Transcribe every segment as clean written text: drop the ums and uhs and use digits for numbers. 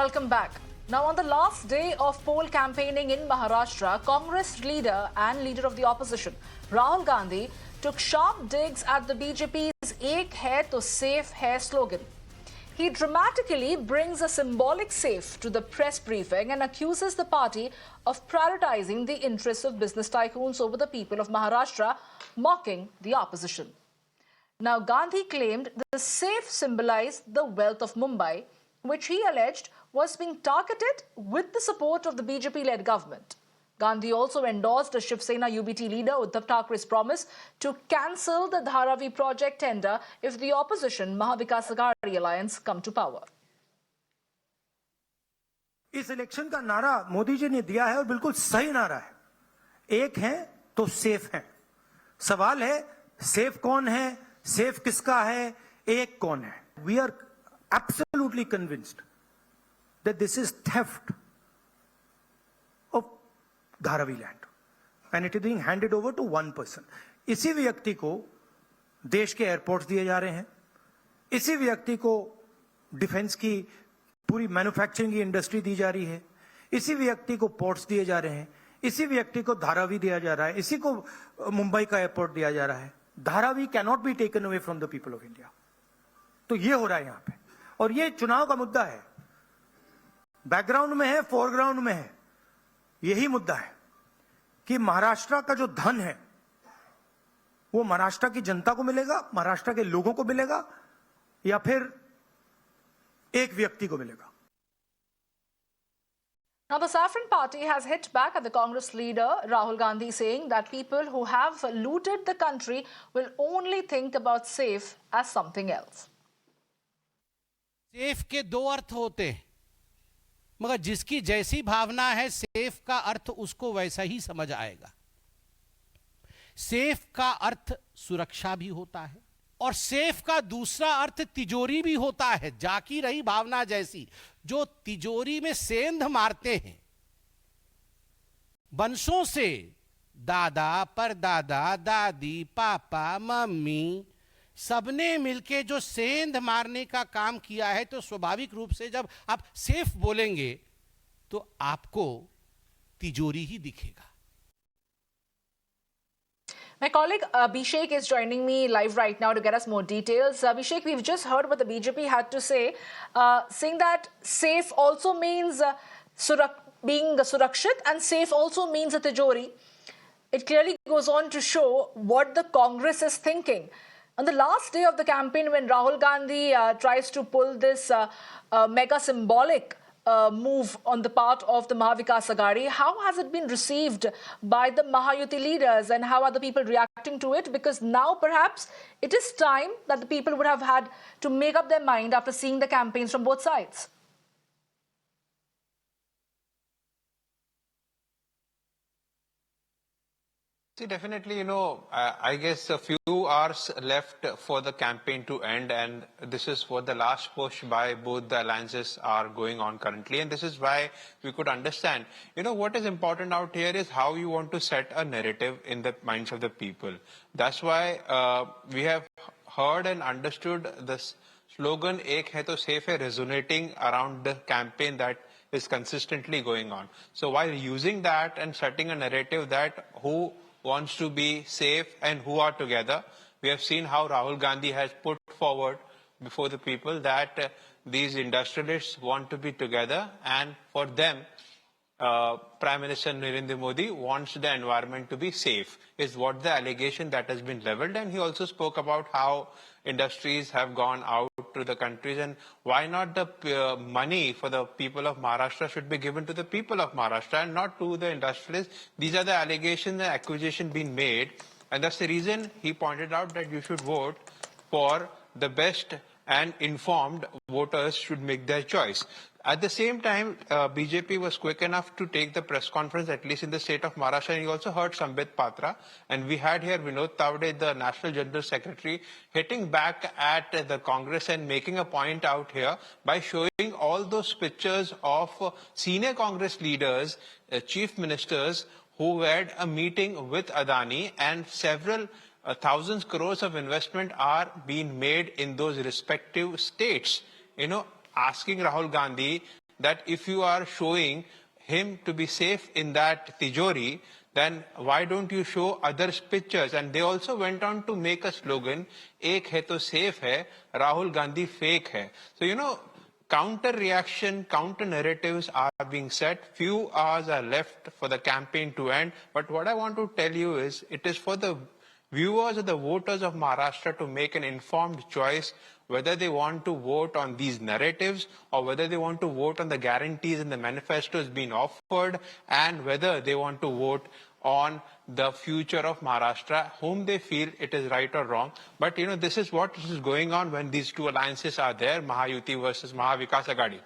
Welcome back. Now, on the last day of poll campaigning in Maharashtra, Congress leader and leader of the opposition, Rahul Gandhi, took sharp digs at the BJP's "Ek hai to safe hai" slogan. He dramatically brings a symbolic safe to the press briefing and accuses the party of prioritizing the interests of business tycoons over the people of Maharashtra, mocking the opposition. Now, Gandhi claimed the safe symbolized the wealth of Mumbai, which he alleged was being targeted with the support of the BJP-led government. Gandhi also endorsed the Shiv Sena UBT leader Uddhav Thakere's promise to cancel the Dharavi project tender if the opposition Mahavikas Aghadi alliance come to power. इस election का नारा मोदी जी ने दिया है और बिल्कुल सही नारा है। एक है तो सेफ है। सवाल है सेफ कौन है, सेफ किसका है, एक कौन है? We are absolutely convinced that this is theft of Dharavi land and it is being handed over to one person. इसी व्यक्ति को देश के एयरपोर्ट्स दिए जा रहे हैं, इसी व्यक्ति को डिफेंस की पूरी मैन्युफैक्चरिंग की इंडस्ट्री दी जा रही है, इसी व्यक्ति को पोर्ट्स दिए जा रहे हैं, इसी व्यक्ति को धारावी दिया जा रहा है, इसी को मुंबई का एयरपोर्ट दिया जा रहा है. Dharavi cannot be taken away from the people of India. तो ये हो रहा है यहां पे और ये चुनाव का मुद्दा है. बैकग्राउंड में है, फोरग्राउंड में है. यही मुद्दा है कि महाराष्ट्र का जो धन है वो महाराष्ट्र की जनता को मिलेगा, महाराष्ट्र के लोगों को मिलेगा या फिर एक व्यक्ति को मिलेगा. Now, the Saffron Party has hit back at the Congress leader Rahul Gandhi, saying that people who have looted the country will only think about safe as something else. Safe के दो अर्थ होते हैं, मगर जिसकी जैसी भावना है सेफ का अर्थ उसको वैसा ही समझ आएगा. सेफ का अर्थ सुरक्षा भी होता है और सेफ का दूसरा अर्थ तिजोरी भी होता है. जाकी रही भावना जैसी, जो तिजोरी में सेंध मारते हैं वंशों से, दादा परदादा दादी पापा मम्मी सबने मिलके जो सेंध मारने का काम किया है, तो स्वाभाविक रूप से जब आप सेफ बोलेंगे तो आपको तिजोरी ही दिखेगा. My colleague Abhishek is joining me live right now to get us more details. Abhishek, we've just heard what the BJP had to say, saying that safe also means being surakshit and safe also means a tijori. It clearly goes on to show what the Congress is thinking. On the last day of the campaign, when Rahul Gandhi tries to pull this mega symbolic move on the part of the Mahavikas Aghadi, how has it been received by the Mahayuti leaders and how are the people reacting to it? Because now perhaps it is time that the people would have had to make up their mind after seeing the campaigns from both sides. See, definitely, I guess a few hours left for the campaign to end, and this is what the last push by both the alliances are going on currently, and this is why we could understand, what is important out here is how you want to set a narrative in the minds of the people. That's why we have heard and understood this slogan, Ek hai to safe hai, resonating around the campaign that is consistently going on. So while using that and setting a narrative that who wants to be safe and who are together, we have seen how Rahul Gandhi has put forward before the people that these industrialists want to be together, and for them, Prime Minister Narendra Modi wants the environment to be safe, is what the allegation that has been leveled. And he also spoke about how industries have gone out to the countries and why not the money for the people of Maharashtra should be given to the people of Maharashtra and not to the industrialists. These are the allegations and accusations being made, and that's the reason he pointed out that you should vote for the best and informed voters should make their choice. At the same time, BJP was quick enough to take the press conference, at least in the state of Maharashtra. And you also heard Sambit Patra. And we had here Vinod Tavde, the National General Secretary, hitting back at the Congress and making a point out here by showing all those pictures of senior Congress leaders, chief ministers, who had a meeting with Adani, and several thousands crores of investment are being made in those respective states. Asking Rahul Gandhi that if you are showing him to be safe in that tijori, then why don't you show others pictures? And they also went on to make a slogan, "Ek hai to safe hai, Rahul Gandhi fake hai." So, counter reaction, counter narratives are being set. Few hours are left for the campaign to end. But what I want to tell you is, it is for the viewers or the voters of Maharashtra to make an informed choice whether they want to vote on these narratives or whether they want to vote on the guarantees in the manifestos being offered, and whether they want to vote on the future of Maharashtra, whom they feel it is right or wrong. But, this is what is going on when these two alliances are there, Mahayuti versus Mahavikas Aghadi.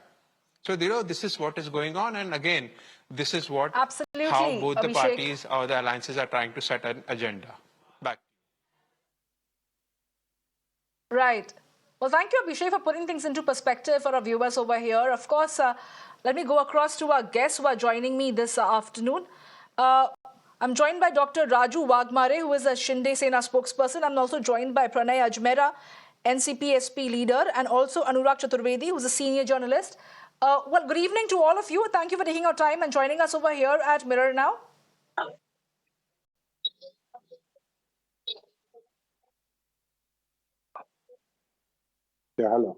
So, this is what is going on. And again, this is what Absolutely, how both the Abhishek. parties or the alliances are trying to set an agenda. Back. Right. Well, thank you, Abhishek, for putting things into perspective for our viewers over here. Of course, let me go across to our guests who are joining me this afternoon. I'm joined by Dr. Raju Wagmare, who is a Shinde Sena spokesperson. I'm also joined by Pranay Sajmera, NCP SP leader, and also Anurag Chaturvedi, who's a senior journalist. Well, good evening to all of you. Thank you for taking our time and joining us over here at Mirror Now. Yeah, hello.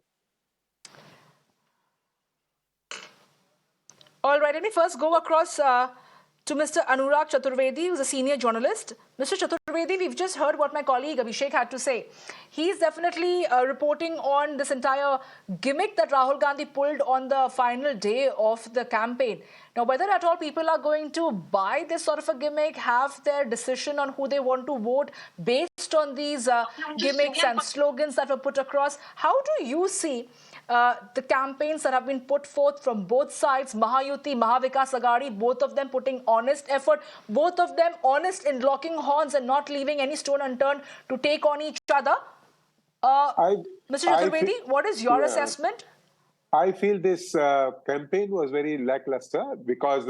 All right, let me first go across to Mr. Anurag Chaturvedi, who's a senior journalist. Mr. Chaturvedi, we've just heard what my colleague Abhishek had to say. He's definitely reporting on this entire gimmick that Rahul Gandhi pulled on the final day of the campaign. Now, whether at all people are going to buy this sort of a gimmick, have their decision on who they want to vote based on these gimmicks and slogans that were put across, how do you see the campaigns that have been put forth from both sides, Mahayuti, Mahavikas Aghadi, both of them putting honest effort, both of them honest in locking horns and not leaving any stone unturned to take on each other? Mr. Chaturvedi, what is your assessment? I feel this campaign was very lackluster because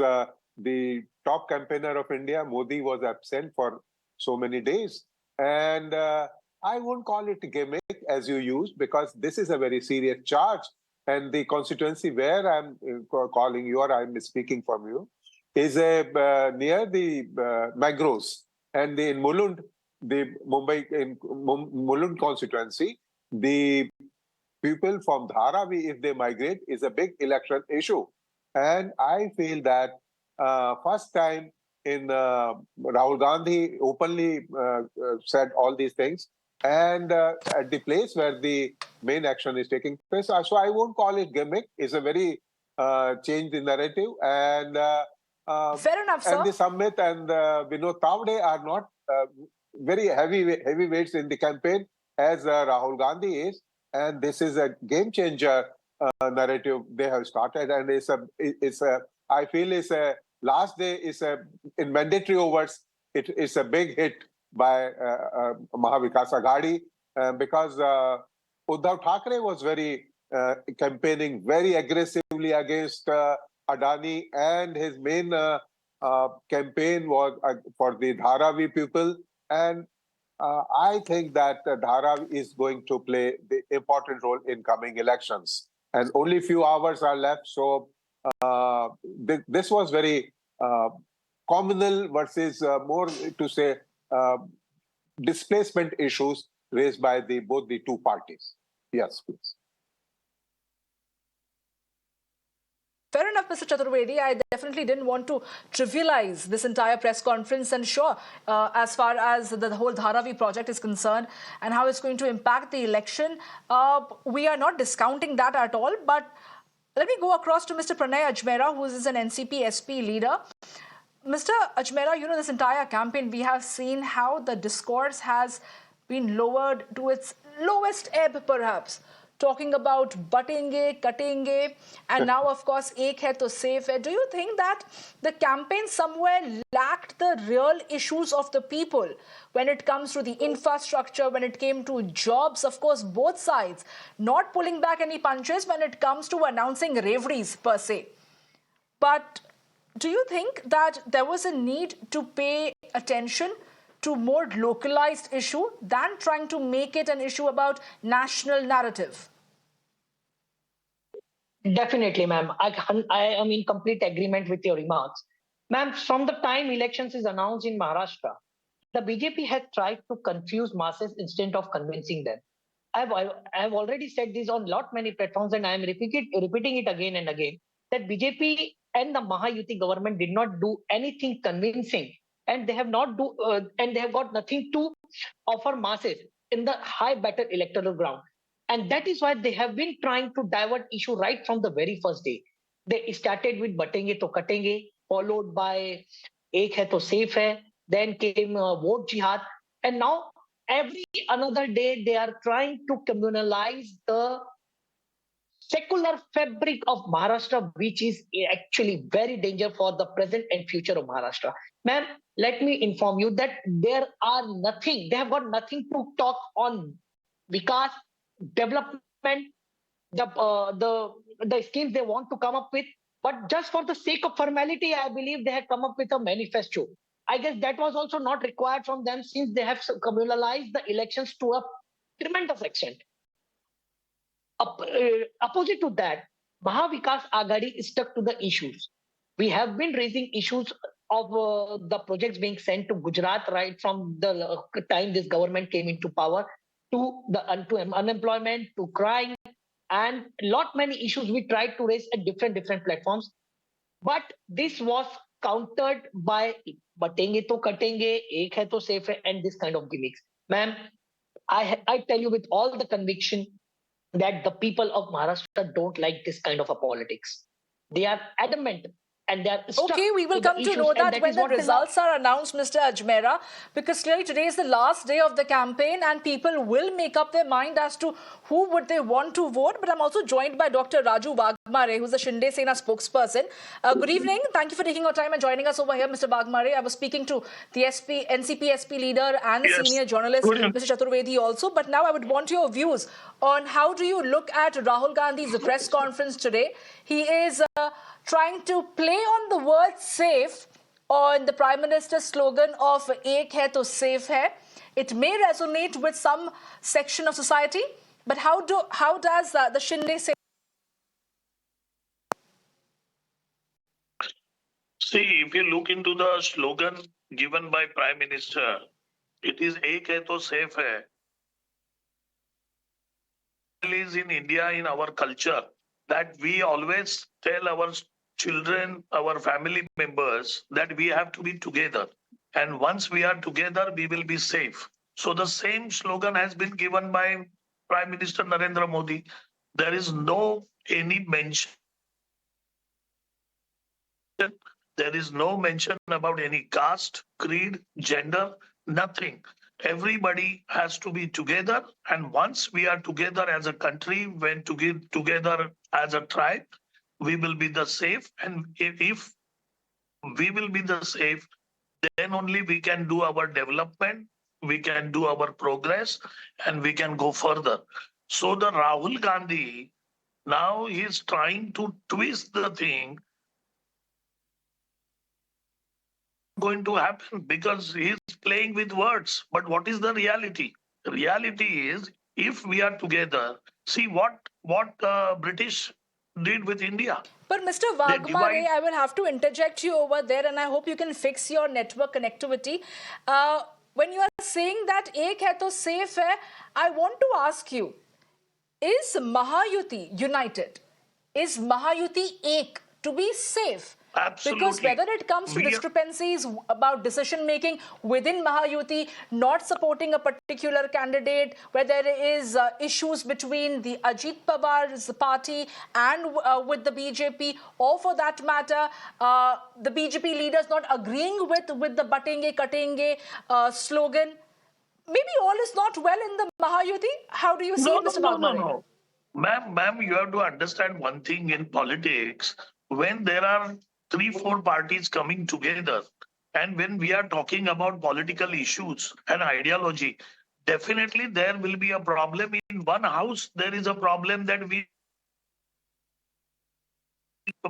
the top campaigner of India, Modi, was absent for so many days. And I won't call it a gimmick as you used, because this is a very serious charge. And the constituency where I'm calling you or I'm speaking from you is near the mangroves. And in Mulund, the Mulund constituency, the people from Dharavi, if they migrate, is a big election issue. And I feel that first time in Rahul Gandhi openly said all these things, and at the place where the main action is taking place. So I won't call it gimmick. It's a very change in narrative. And fair enough, sir. And the Samit and Vinod Tavde are not very heavyweights in the campaign as Rahul Gandhi is. And this is a game changer narrative they have started, and I feel it's a last day is in mandatory overs. It's a big hit by Mahavikas Aghadi because Uddhav Thackeray was campaigning very aggressively against Adani, and his main campaign was for the Dharavi people. And I think that Dharavi is going to play the important role in coming elections. And only few hours are left. So this was very communal versus more to say displacement issues raised by both the two parties. Yes, please. Fair enough, Mr. Chaturvedi. I definitely didn't want to trivialize this entire press conference. And sure, as far as the whole Dharavi project is concerned and how it's going to impact the election, we are not discounting that at all. But let me go across to Mr. Pranay Sajmera, who is an NCP SP leader. Mr. Ajmera, this entire campaign, we have seen how the discourse has been lowered to its lowest ebb, perhaps. Talking about buttenge, cutenge, and now, of course, ek hai to safe hai. Do you think that the campaign somewhere lacked the real issues of the people when it comes to the infrastructure, when it came to jobs? Of course, both sides not pulling back any punches when it comes to announcing reveries per se. But do you think that there was a need to pay attention to more localized issue than trying to make it an issue about national narrative? Definitely, ma'am. I am in complete agreement with your remarks. Ma'am, from the time elections is announced in Maharashtra, the BJP has tried to confuse masses instead of convincing them. I've already said this on lot many platforms, and I am repeating it again and again, that BJP and the Mahayuti government did not do anything convincing, and they have not do and they have got nothing to offer masses in the high battle electoral ground. And that is why they have been trying to divert issue right from the very first day. They started with batenge to katenge, followed by ek hai to safe hai, then came vote jihad, and now every another day they are trying to communalize the secular fabric of Maharashtra, which is actually very dangerous for the present and future of Maharashtra. Ma'am, let me inform you that they have got nothing to talk on Vikas, development, the schemes they want to come up with. But just for the sake of formality, I believe they have come up with a manifesto. I guess that was also not required from them, since they have communalized the elections to a tremendous extent. Opposite to that, Mahavikas Aghadi is stuck to the issues. We have been raising issues of the projects being sent to Gujarat right from the time this government came into power, to the unemployment, to crime, and lot many issues we tried to raise at different platforms. But this was countered by batenge to katenge, ek hai to safe hai, and this kind of gimmicks. Ma'am, I tell you with all the conviction that the people of Maharashtra don't like this kind of a politics. They are adamant, and they are stuck. Okay, we will to the come to issues, know and that when is the what they results love. are announced, Mr. Ajmera, because clearly today is the last day of the campaign and people will make up their mind as to who would they want to vote. But I'm also joined by Dr. Raju Wagmare, who's the Shinde Sena spokesperson. Good evening. Thank you for taking your time and joining us over here, Mr. Wagmare. I was speaking to the NCP SP leader and the senior journalist, Mr. Chaturvedi also. But now I would want your views on how do you look at Rahul Gandhi's press conference today. He is trying to play on the word safe on the Prime Minister's slogan of Ek hai to safe hai. It may resonate with some section of society, but how does the Shinde say? See, if you look into the slogan given by Prime Minister, it is Ek hai to safe hai. It is in India, in our culture, that we always tell our children, our family members, that we have to be together. And once we are together, we will be safe. So the same slogan has been given by Prime Minister Narendra Modi. There is no any mention. There is no mention about any caste, creed, gender, nothing. Everybody has to be together. And once we are together as a country, when together as a tribe, we will be the safe. And if we will be the safe, then only we can do our development, we can do our progress, and we can go further. So the Rahul Gandhi, now he is trying to twist the thing going to happen because he is playing with words. But what is the reality? The reality is, if we are together, see what British did with India. But Mr. Wagmare, I will have to interject you over there, and I hope you can fix your network connectivity. When you are saying that Ek hai to safe hai, I want to ask you, is Mahayuti united? Is Mahayuti Ek to be safe? Absolutely. Because whether it comes to discrepancies about decision making within Mahayuti, not supporting a particular candidate, where there is issues between the Ajit Pawar's party and with the BJP, or for that matter, the BJP leaders not agreeing with the batenge katenge slogan, maybe all is not well in the Mahayuti. How do you see it, Mr. Wagmare? No. Ma'am, you have to understand one thing in politics. When there are 3-4 parties coming together, and when we are talking about political issues and ideology, definitely there will be a problem. In one house, there is a problem that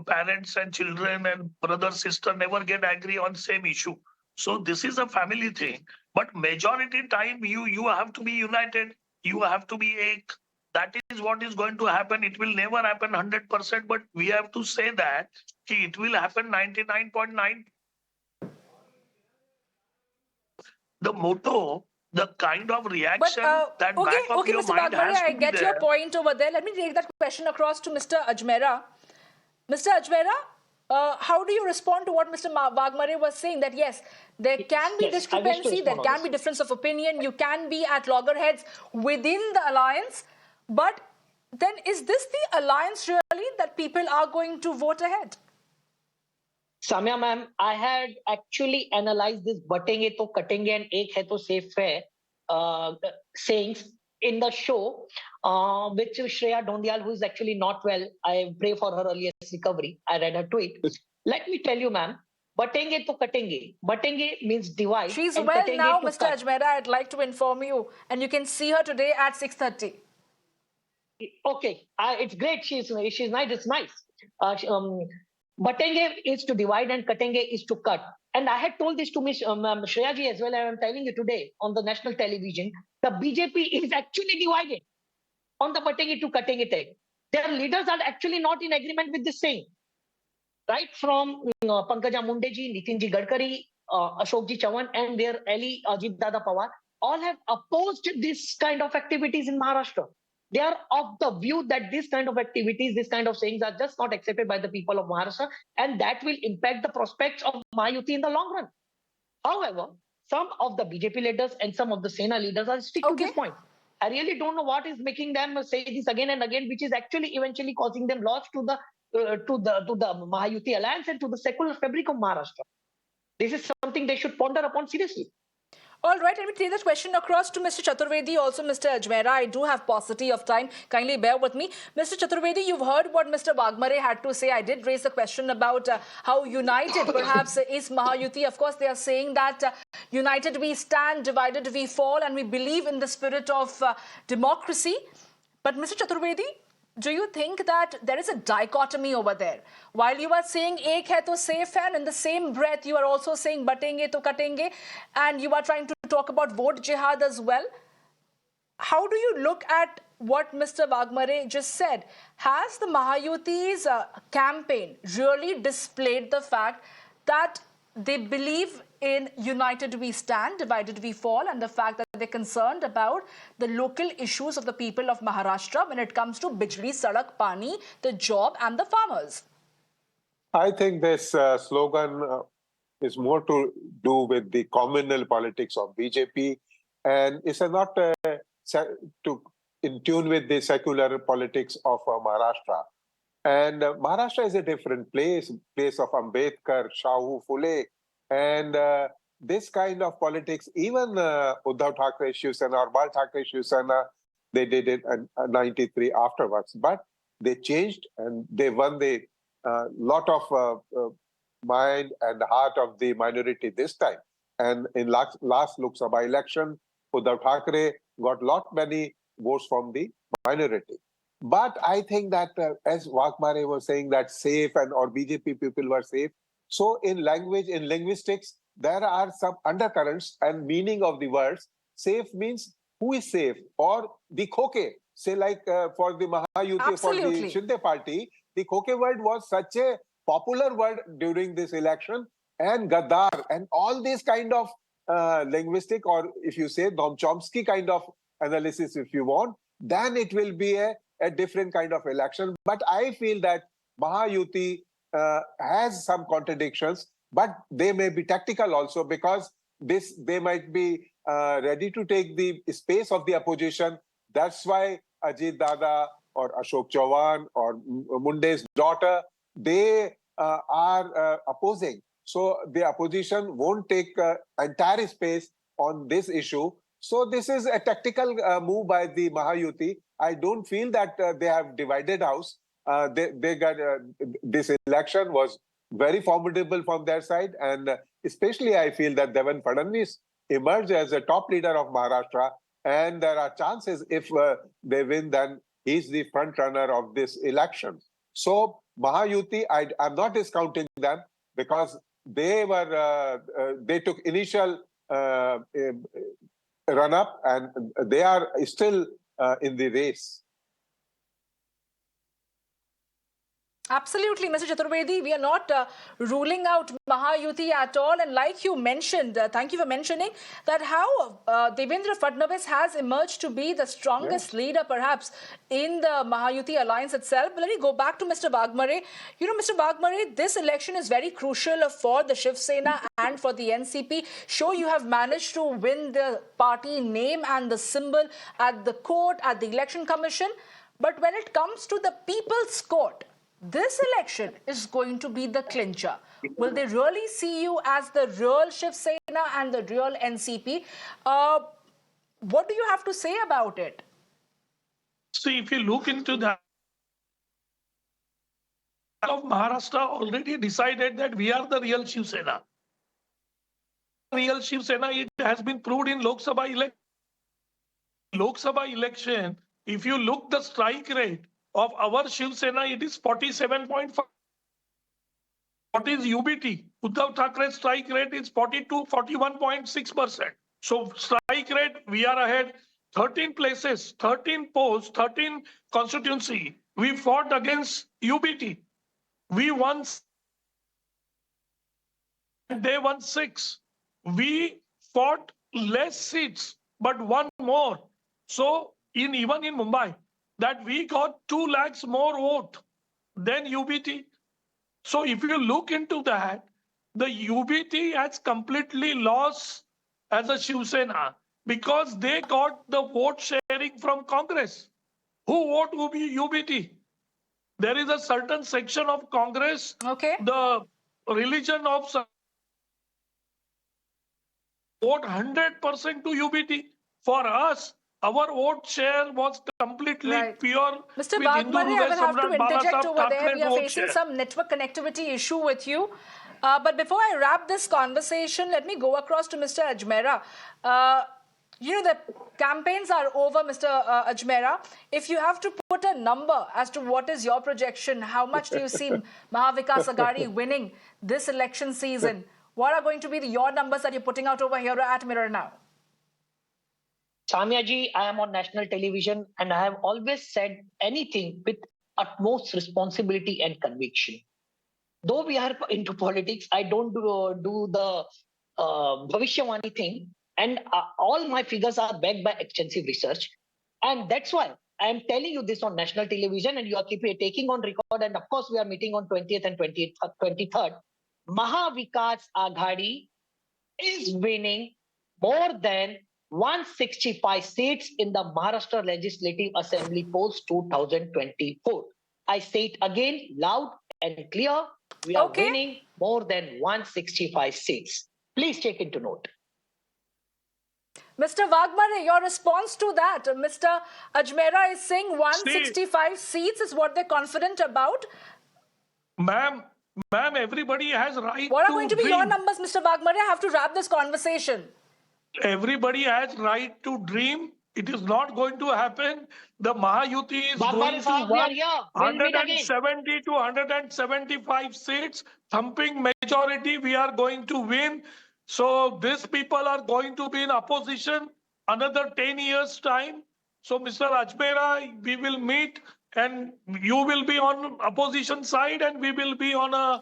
parents and children and brother, sister never get agree on same issue. So this is a family thing. But majority time, you have to be united. You have to be ek. that is what is going to happen. It will never happen 100%, but we have to say that it will happen 99.9. The motto, the kind of But reaction that okay, back of okay, your Mr. mind Bagmare, has I to be get your there. point over there. Let me take that question across to Mr. Ajmera. Mr. Ajmera, how do you respond to what Mr. Bagmare was saying, that yes, there can be Yes, I wish to discrepancy, there respond on can this. be difference of opinion, you can be at loggerheads within the alliance, but then is this the alliance really that people are going to vote ahead? Samya ma'am, I had actually analyzed this "batenge to katenge and ek hai to safe hai" sayings in the show with Shreya Dhondial, who is actually not well. I pray for her earliest recovery. I read her tweet. Let me tell you, ma'am, "batenge to katenge." Batenge means divide, She's and well katenge now, to Mr. cut. Ajmera, I'd like to inform you, and you can see her today at 6:30. Okay, it's great. She's nice. It's nice. Batenge is to divide and katenge is to cut. And I had told this to Miss Shreya ji as well, and I'm telling you today on the national television. The BJP is actually divided on the batenge to katenge tag. Their leaders are actually not in agreement with this thing. Right from Pankaja Munde ji, Nitin ji Gadkari, Ashok ji Chavan, and their ally Ajit Dada Pawar all have opposed this kind of activities in Maharashtra. They are of the view that this kind of activities, this kind of sayings are just not accepted by the people of Maharashtra, and that will impact the prospects of Mahayuti in the long run. However, some of the BJP leaders and some of the Sena leaders are stick to this point. I really don't know what is making them say this again and again, which is actually eventually causing them loss to the Mahayuti alliance and to the secular fabric of Maharashtra. This is something they should ponder upon seriously. All right, let me take this question across to Mr. Chaturvedi, also Mr. Ajmera. I do have paucity of time. Kindly bear with me. Mr. Chaturvedi, you've heard what Mr. Bagmare had to say. I did raise the question about how united perhaps is Mahayuti. Of course, they are saying that united we stand, divided we fall, and we believe in the spirit of democracy. But Mr. Chaturvedi, do you think that there is a dichotomy over there? While you are saying ek hai to safe hai, and in the same breath you are also saying batenge to katenge, and you are trying to talk about vote jihad as well. How do you look at what Mr. Bagmare just said? Has the Mahayuti's campaign really displayed the fact that they believe in united we stand, divided we fall, and the fact that they're concerned about the local issues of the people of Maharashtra when it comes to Bijli, Sadak, Pani, the job and the farmers? I think this slogan is more to do with the communal politics of BJP, and it's not in tune with the secular politics of Maharashtra. And Maharashtra is a different place of Ambedkar, Shahu, Phule, and this kind of politics, even Uddhav Thackeray, Shiv Sena, or Bal Thackeray, Shiv Sena, they did it in 93 afterwards. But they changed and they won the lot of mind and heart of the minority this time. And in last Lok Sabha election, Uddhav Thackeray got many votes from the minority. But I think that as Bagmare was saying that safe and or BJP people were safe. So in language, in linguistics, there are some undercurrents and meaning of the words. Safe means who is safe, or the khoke. Say like for the Mahayuti, for the Shinde party, the khoke word was such a popular word during this election, and Gaddar and all these kind of linguistic, or if you say Noam Chomsky kind of analysis if you want, then it will be a different kind of election. But I feel that Mahayuti has some contradictions, but they may be tactical also, because they might be ready to take the space of the opposition. That's why Ajit Dada or Ashok Chavan or Munde's daughter, they are opposing. So the opposition won't take entire space on this issue. So this is a tactical move by the Mahayuti. I don't feel that they have divided house. They got this election was very formidable from their side, and especially I feel that Devan Fadnavis emerged as a top leader of Maharashtra, and there are chances if they win, then he's the front runner of this election. So Mahayuti, I'm not discounting them, because they were they took initial run up, and they are still in the race. Absolutely, Mr. Chaturvedi, we are not ruling out Mahayuti at all. And like you mentioned, thank you for mentioning that how Devendra Fadnavis has emerged to be the strongest leader perhaps in the Mahayuti alliance itself. But let me go back to Mr. Wagmare. You know, Mr. Wagmare, this election is very crucial for the Shiv Sena and for the NCP. Sure, you have managed to win the party name and the symbol at the court, at the election commission. But when it comes to the people's court, this election is going to be the clincher. Will they really see you as the real Shiv Sena and the real NCP? What do you have to say about it? See, if you look into that, of Maharashtra already decided that we are the real Shiv Sena. Real Shiv Sena, it has been proved in Lok Sabha election. Lok Sabha election, if you look the strike rate of our Shiv Sena, it is 47.5. What is UBT? Uddhav Thackeray's strike rate is 41.6%. So strike rate, we are ahead. 13 places, 13 posts, 13 constituency. We fought against UBT. We won. They won 6. We fought less seats, but won more. So even in Mumbai, that we got 2 lakhs more vote than UBT. So if you look into that, the UBT has completely lost as a Shiv Sena because they got the vote sharing from Congress. Who vote UBT? There is a certain section of Congress, the religion of vote 100% to UBT. For us, our vote share was completely pure. Mr. Wagmare, I will have to interject over there. We are facing some network connectivity issue with you. But before I wrap this conversation, let me go across to Mr. Ajmera. You know, the campaigns are over, Mr. Ajmera. If you have to put a number as to what is your projection, how much do you see Mahavikas Aghadi winning this election season? What are going to be your numbers that you're putting out over here at Mirror Now? Samia ji, I am on national television and I have always said anything with utmost responsibility and conviction. Though we are into politics, I don't do the Bhavishyavani thing, and all my figures are backed by extensive research. And that's why I am telling you this on national television, and you are taking on record. And of course, we are meeting on 20th and 23rd. Mahavikas Aghadi is winning more than 165 seats in the Maharashtra Legislative Assembly polls 2024. I say it again, loud and clear. We are winning more than 165 seats. Please take into note. Mr. Wagmare, your response to that? Mr. Ajmera is saying 165 seats is what they're confident about. Ma'am, everybody has right. What are going to be your numbers, Mr. Wagmare? I have to wrap this conversation. Everybody has right to dream. It is not going to happen. The Mahayuti is going to win 170 to 175 seats. Thumping majority we are going to win. So these people are going to be in opposition another 10 years time. So Mr. Ajmera, we will meet and you will be on opposition side and we will be on a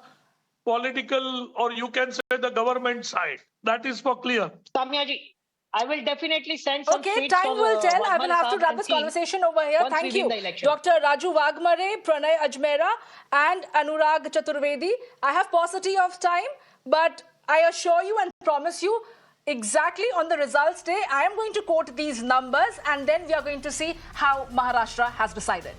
political, or you can say the government side. That is for clear. Samia ji, I will definitely send some tweets. Time will tell. I will have to wrap this conversation over here. Thank you, Dr. Raju Wagmare, Pranay Sajmera and Anurag Chaturvedi. I have paucity of time, but I assure you and promise you, exactly on the results day, I am going to quote these numbers and then we are going to see how Maharashtra has decided.